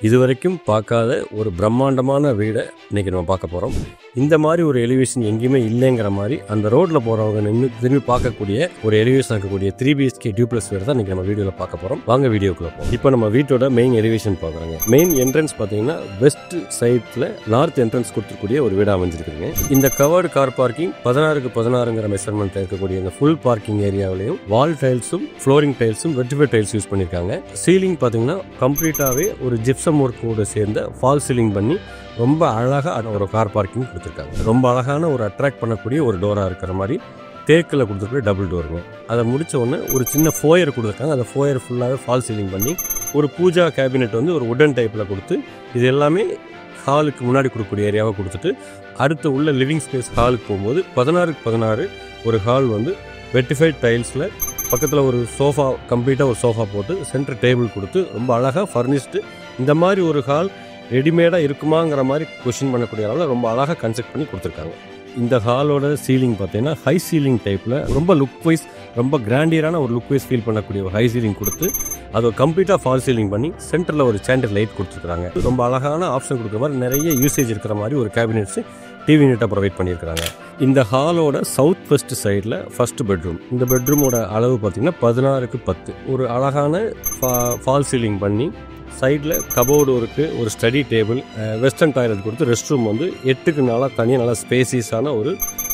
இதுவரைக்கும் பார்க்காத ஒரு பிரம்மாண்டமான வீடை இன்றைக்கி நம்ம பார்க்க போகிறோம். இந்த மாதிரி ஒரு எலிவேஷன் எங்கேயுமே இல்லைங்கிற மாதிரி அந்த ரோட்டில் போகிறவங்க நின்று திரும்பி பார்க்கக்கூடிய ஒரு எலிவேஷன் இருக்கக்கூடிய 3BHK டியூப்ளஸ் வீடு தான் இன்றைக்கி நம்ம வீடியோவில் பார்க்க போகிறோம். வாங்க வீடியோக்குள்ளே போகிறோம். இப்போ நம்ம வீட்டோட மெயின் எலிவேஷன் பார்க்குறாங்க. மெயின் என்ட்ரன்ஸ் பார்த்தீங்கன்னா வெஸ்ட் சைடில் நார்த் என்ட்ரன்ஸ் கொடுத்துருக்கூடிய ஒரு வீடாக அமைஞ்சிருக்குங்க. இந்த கவர்டு கார் பார்க்கிங் 16க்கு 16ங்கிற மெஷர்மெண்ட் இருக்கக்கூடிய இந்த ஃபுல் பார்க்கிங் ஏரியாவிலையும் வால் டைல்ஸும் ஃப்ளோரிங் டைல்ஸும் வெர்டிஃபை டைல்ஸ் யூஸ் பண்ணியிருக்காங்க. சீலிங் பார்த்தீங்கன்னா கம்ப்ளீட்டாகவே ஒரு ஜிப்சம் ஒர்க்கோடு சேர்ந்த ஃபால் சீலிங் பண்ணி ரொம்ப அழகாக ஒரு கார் பார்க்கிங் கொடுத்துருக்காங்க. ரொம்ப அழகான ஒரு அட்ராக்ட் பண்ணக்கூடிய ஒரு டோராக இருக்கிற மாதிரி தேக்கில் கொடுத்துருக்க டபுள் டோருங்க. அதை முடித்த உடனே ஒரு சின்ன ஃபோயர் கொடுத்துருக்காங்க. அந்த ஃபோயர் ஃபுல்லாகவே ஃபால் சீலிங் பண்ணி ஒரு பூஜா கேபினெட் வந்து ஒரு உடன் டைப்பில் கொடுத்து இது எல்லாமே ஹாலுக்கு முன்னாடி கொடுக்கக்கூடிய ஏரியாவை கொடுத்துட்டு அடுத்து உள்ள லிவிங் ஸ்பேஸ் ஹாலுக்கு போகும்போது 16க்கு 16 ஒரு ஹால் வந்து வெர்டிஃபைட் டைல்ஸில் பக்கத்தில் ஒரு சோஃபா கம்ப்ளீட்டாக ஒரு சோஃபா போட்டு சென்டர் டேபிள் கொடுத்து ரொம்ப அழகாக ஃபர்னிஷ்டு. இந்த மாதிரி ஒரு ஹால் ரெடிமேடாக இருக்குமாங்கிற மாதிரி கொஷின் பண்ணக்கூடிய அளவில் ரொம்ப அழகாக கன்ஸ்ட்ரக்ட் பண்ணி கொடுத்துருக்காங்க. இந்த ஹாலோட சீலிங் பார்த்தீங்கன்னா ஹை சீலிங் டைப்பில் ரொம்ப லுக் வைஸ் ரொம்ப கிராண்டியரான ஒரு லுக் வைஸ் ஃபீல் பண்ணக்கூடிய ஒரு ஹை சீலிங் கொடுத்து அதை கம்ப்ளீட்டாக ஃபால் சீலிங் பண்ணி சென்டரில் ஒரு சாண்டர் லைட் கொடுத்துருக்காங்க. ரொம்ப அழகான ஆப்ஷன் கொடுக்குற மாதிரி நிறைய யூசேஜ் இருக்கிற மாதிரி ஒரு கேபினெட்ஸு டிவி யூனிட்டாக ப்ரொவைட் பண்ணியிருக்கிறாங்க. இந்த ஹாலோட சவுத் வெஸ்ட் சைடில் ஃபர்ஸ்ட் பெட்ரூம். இந்த பெட்ரூமோட அளவு பார்த்தீங்கன்னா 16க்கு 10 ஒரு அழகான ஃபால் சீலிங் பண்ணி சைடில் கபோர்டு இருக்குது, ஒரு ஸ்டடி டேபிள், வெஸ்டர்ன் டாய்லெட் கொடுத்து ரெஸ்ட் ரூம் வந்து 8க்கு 4 தனியாக நல்லா ஸ்பேசியஸான ஒரு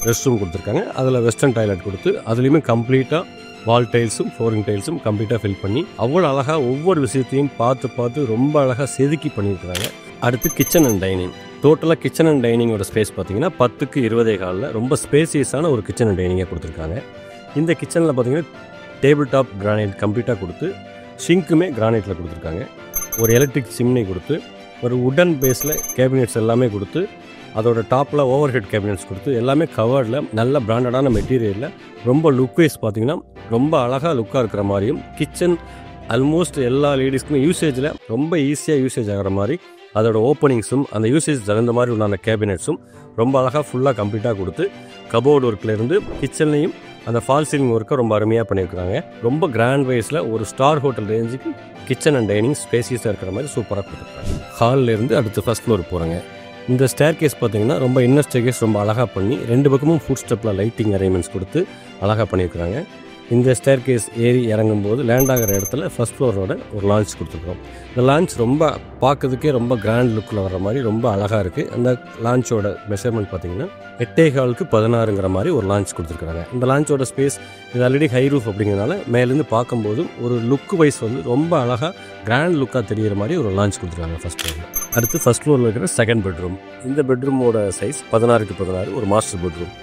ரெஸ்ட் ரூம் கொடுத்துருக்காங்க. அதில் வெஸ்டர்ன் டாய்லெட் கொடுத்து அதுலேயுமே கம்ப்ளீட்டாக வால் டைல்ஸும் ஃப்ளோரிங் டைல்ஸும் கம்ப்ளீட்டாக ஃபில் பண்ணி அவ்வளோ அழகாக ஒவ்வொரு விஷயத்தையும் பார்த்து ரொம்ப அழகாக செதுக்கி பண்ணியிருக்கிறாங்க. அடுத்து கிச்சன் அண்ட் டைனிங். டோட்டலாக கிச்சன் அண்ட் டைனிங்கோட ஸ்பேஸ் பார்த்தீங்கன்னா 10க்கு 20 காலில் ரொம்ப ஸ்பேசியஸான ஒரு கிச்சன் அண்ட் டைனிங்கை கொடுத்துருக்காங்க. இந்த கிச்சனில் பார்த்தீங்கன்னா டேபிள் டாப் கிரானைட் கம்ப்ளீட்டாக கொடுத்து ஷிங்க்குமே கிரானைட்டில் கொடுத்துருக்காங்க. ஒரு எலக்ட்ரிக் சிம்னி கொடுத்து ஒரு உடன் பேஸில் கேபினெட்ஸ் எல்லாமே கொடுத்து அதோட டாப்பில் ஓவர் ஹெட் கேபினெட்ஸ் கொடுத்து எல்லாமே கவர்டில் நல்ல பிராண்டடான மெட்டீரியலில் ரொம்ப லுக் வைஸ் பார்த்திங்கன்னா ரொம்ப அழகாக லுக்காக இருக்கிற மாதிரியும் கிச்சன் ஆல்மோஸ்ட் எல்லா லேடிஸ்க்குமே யூசேஜில் ரொம்ப ஈஸியாக யூசேஜ் ஆகிற மாதிரி அதோட ஓப்பனிங்ஸும் அந்த யூசேஜ் தகுந்த மாதிரி உள்ள அந்த கேபினெட்ஸும் ரொம்ப அழகாக ஃபுல்லாக கம்ப்ளீட்டாக கொடுத்து கபோர்டு ஒர்க்லேருந்து கிச்சன்லேயும் அந்த ஃபால் சீலிங் ஒர்க்கை ரொம்ப அருமையாக பண்ணியிருக்கிறாங்க. ரொம்ப கிராண்ட் வைஸில் ஒரு ஸ்டார் ஹோட்டல் ரேஞ்சுக்கு கிச்சன் அண்ட் டைனிங் ஸ்பேசியஸாக இருக்கிற மாதிரி சூப்பராக கொடுத்துருக்காங்க. ஹால்லேருந்து அடுத்து ஃபர்ஸ்ட் ஃப்ளோர் போகிறாங்க. இந்த ஸ்டேர் கேஸ் பார்த்தீங்கன்னா ரொம்ப இன்னர் ஸ்டேர் கேஸ் ரொம்ப அழகாக பண்ணி 2 பக்கமும் ஃபுட் ஸ்டெப்பில் லைட்டிங் அரேஞ்ச்மெண்ட்ஸ் கொடுத்து அழகாக பண்ணியிருக்கிறாங்க. இந்த ஸ்டேர் கேஸ் ஏறி இறங்கும்போது லேண்ட் ஆகிற இடத்துல ஃபர்ஸ்ட் ஃப்ளோரோட ஒரு லான்ச் கொடுத்துருக்கோம். இந்த லான்ச் ரொம்ப பார்க்கறதுக்கே ரொம்ப கிராண்ட் லுக்கில் வர மாதிரி ரொம்ப அழகாக இருக்குது. அந்த லான்ச்சோட மெஷர்மெண்ட் பார்த்தீங்கன்னா 8.15க்கு 16ங்கிற மாதிரி ஒரு லான்ச் கொடுத்துருக்காங்க. இந்த லான்ச்சோட ஸ்பேஸ் இது ஆல்ரெடி ஹை ரூஃப் அப்படிங்கிறதுனால மேலேருந்து பார்க்கும்போதும் ஒரு லுக் வைஸ் வந்து ரொம்ப அழகாக கிராண்ட் லுக்காக தெரிகிற மாதிரி ஒரு லான்ச் கொடுத்துருக்காங்க ஃபர்ஸ்ட் ஃப்ளோரில். அடுத்து ஃபர்ஸ்ட் ஃப்ளோரில் இருக்கிற செகண்ட் பெட்ரூம். இந்த பெட்ரூமோட சைஸ் 16க்கு 16 ஒரு மாஸ்டர் பெட்ரூம்.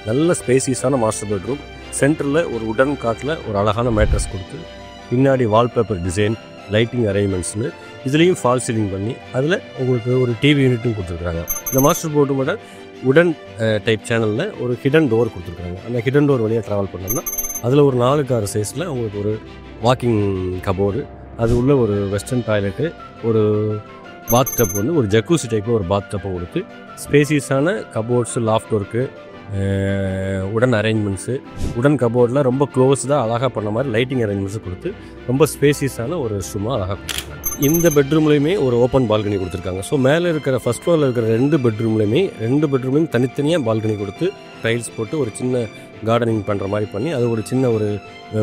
நல்ல ஸ்பேசியஸான மாஸ்டர் பெட்ரூம். சென்டரில் ஒரு உடன் காட்டில் ஒரு அழகான மேட்ரஸ் கொடுத்து பின்னாடி வால்பேப்பர் டிசைன் லைட்டிங் அரேஞ்ச்மெண்ட்ஸ்னு இதுலேயும் ஃபால் சீலிங் பண்ணி அதில் உங்களுக்கு ஒரு டிவி யூனிட்டும் கொடுத்துருக்காங்க. இந்த மாஸ்டர் பெட்ரூமோட உடன் டைப் சேனலில் ஒரு ஹிடன் டோர் கொடுத்துருக்காங்க. அந்த ஹிடன் டோர் வழியாக ட்ராவல் பண்ணோம்னா அதில் ஒரு 4x6 சைஸில் உங்களுக்கு ஒரு வாக்கிங் கபோர்டு, அது உள்ள ஒரு வெஸ்டர்ன் டாய்லெட்டு, ஒரு பாத் டப் வந்து ஒரு ஜக்கூசி டைப்பில் ஒரு பாத் டப்பை கொடுத்து ஸ்பேசியஸான கபோர்ட்ஸு, லாஃப்ட் ஒர்க்கு, உடன் அரேஞ்ச்மெண்ட்ஸு, உடன் கபோர்டில் ரொம்ப க்ளோஸ்டாக அழகாக பண்ண மாதிரி லைட்டிங் அரேஞ்ச்மெண்ட்ஸு கொடுத்து ரொம்ப ஸ்பேசியஸான ஒரு ரூமாக அழகாக கொடுத்துருக்காங்க. இந்த பெட்ரூம்லேயுமே ஒரு ஓப்பன் பால்கனி கொடுத்துருக்காங்க. ஸோ மேலே இருக்கிற ஃபர்ஸ்ட் ஃப்ளோரில் இருக்கிற 2 பெட்ரூம்லையும் தனித்தனியாக பால்கனி கொடுத்து டைல்ஸ் போட்டு ஒரு சின்ன கார்டனிங் பண்ணுற மாதிரி பண்ணி அது ஒரு சின்ன ஒரு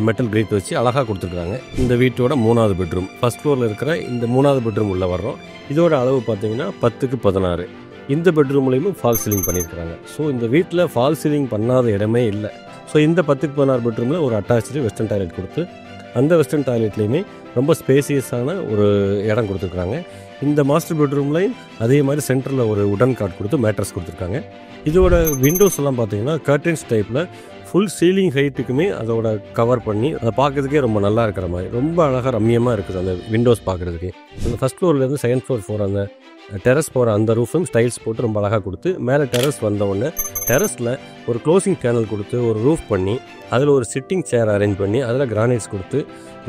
மெட்டல் கிரேட் வச்சு அழகாக கொடுத்துருக்காங்க. இந்த வீட்டோட 3வது பெட்ரூம். ஃபர்ஸ்ட் ஃப்ளோரில் இருக்கிற இந்த 3வது பெட்ரூம் உள்ளே வர்றோம். இதோட அளவு பார்த்தீங்கன்னா 10க்கு 16. இந்த பெட்ரூம்லேயும் ஃபால் சீலிங் பண்ணியிருக்கிறாங்க. ஸோ இந்த வீட்டில் ஃபால் சீலிங் பண்ணாத இடமே இல்லை. ஸோ இந்த 10க்கு 16 பெட்ரூமில் ஒரு அட்டாச்சு வெஸ்டர்ன் டாய்லெட் கொடுத்து அந்த வெஸ்டர்ன் டாய்லெட்லேயுமே ரொம்ப ஸ்பேசியஸான ஒரு இடம் கொடுத்துருக்குறாங்க. இந்த மாஸ்டர் பெட்ரூம்லையும் அதே மாதிரி சென்டரில் ஒரு உடன் காட் கொடுத்து மேட்ரஸ் கொடுத்துருக்காங்க. இதோட விண்டோஸ் எல்லாம் பார்த்தீங்கன்னா கர்டன்ஸ் டைப்பில் ஃபுல் சீலிங் ஹைட்டுக்குமே அதோட கவர் பண்ணி அதை பார்க்குறதுக்கே ரொம்ப நல்லா இருக்கிற மாதிரி ரொம்ப அழகாக ரம்மியமாக இருக்குது அந்த விண்டோஸ் பார்க்குறதுக்கே. அந்த ஃபஸ்ட் ஃப்ளோர்லேருந்து செகண்ட் ஃப்ளோர் போகிற அந்த டெரஸ் போகிற அந்த ரூஃபும் ஸ்டைல்ஸ் போட்டு ரொம்ப அழகாக கொடுத்து மேலே டெரஸ் வந்தவுடனே டெரஸில் ஒரு க்ளோசிங் சேனல் கொடுத்து ஒரு ரூஃப் பண்ணி அதில் ஒரு சிட்டிங் சேர் அரேஞ்ச் பண்ணி அதில் கிரானைட்ஸ் கொடுத்து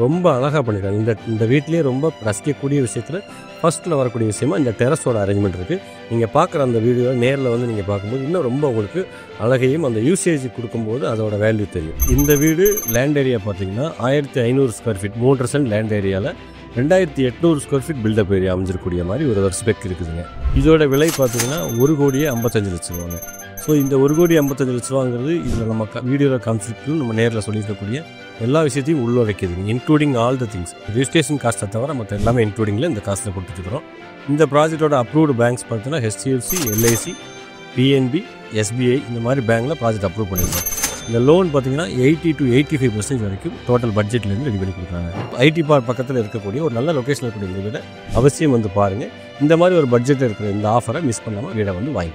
ரொம்ப அழகாக பண்ணியிருக்காங்க. இந்த வீட்லேயே ரொம்ப ரசிக்கக்கூடிய விஷயத்தில் ஃபஸ்ட்டில் வரக்கூடிய விஷயமா இந்த டெரஸோட அரேஞ்ச்மெண்ட் இருக்குது. நீங்கள் பார்க்குற அந்த வீடியோ நேரில் வந்து நீங்கள் பார்க்கும்போது இன்னும் ரொம்ப உங்களுக்கு அழகையும் அந்த யூசேஜ் கொடுக்கும்போது அதோட வேல்யூ தெரியும். இந்த வீடு லேண்ட் ஏரியா பார்த்தீங்கன்னா 1500 ஸ்கொயர் ஃபீட் 3 சென்ட் லேண்ட் ஏரியாவில் 2800 ஸ்கொயர் ஃபீட் பில்டப் ஏரியா அமைஞ்சிருக்கூடிய மாதிரி ஒரு ஸ்பெக் இருக்குதுங்க. இதோட விலை பார்த்தீங்கன்னா 1,55,00,000 ஸோ இந்த 1,55,00,000 இதில் நம்ம வீடியோவில் காமிச்சிருக்கு நம்ம நேரில் சொல்லியிருக்கக்கூடிய எல்லா விஷயத்தையும் உள்ளடக்கிதுங்க, including all the things. Registration காஸ்ட்டை தவிர மற்ற எல்லாமே இன்க்ளூடிங்கில் இந்த காஸ்ட்டில் கொடுத்துருக்குறோம். இந்த ப்ராஜெக்டோட அப்ரூவ்டு பேங்க்ஸ் பார்த்தீங்கன்னா HDFC, LIC, PNB, SBI இந்த மாதிரி பேங்க்கில் ப்ராஜெக்ட் அப்ரூவ் பண்ணியிருக்கோம். இந்த லோன் பார்த்தீங்கன்னா 80 to 85% வரைக்கும் டோட்டல் பட்ஜெட்லேருந்து ரெடி பண்ணி கொடுக்குறாங்க. ஐடி பார்க் பக்கத்தில் இருக்கக்கூடிய ஒரு நல்ல லொக்கேஷனில் இருக்கக்கூடிய இந்த வீடை அவசியம் வந்து பாருங்கள். இந்த மாதிரி ஒரு பட்ஜெட்டில் இருக்கிற இந்த ஆஃபரை மிஸ் பண்ணாமல் வீடை வந்து வாங்கி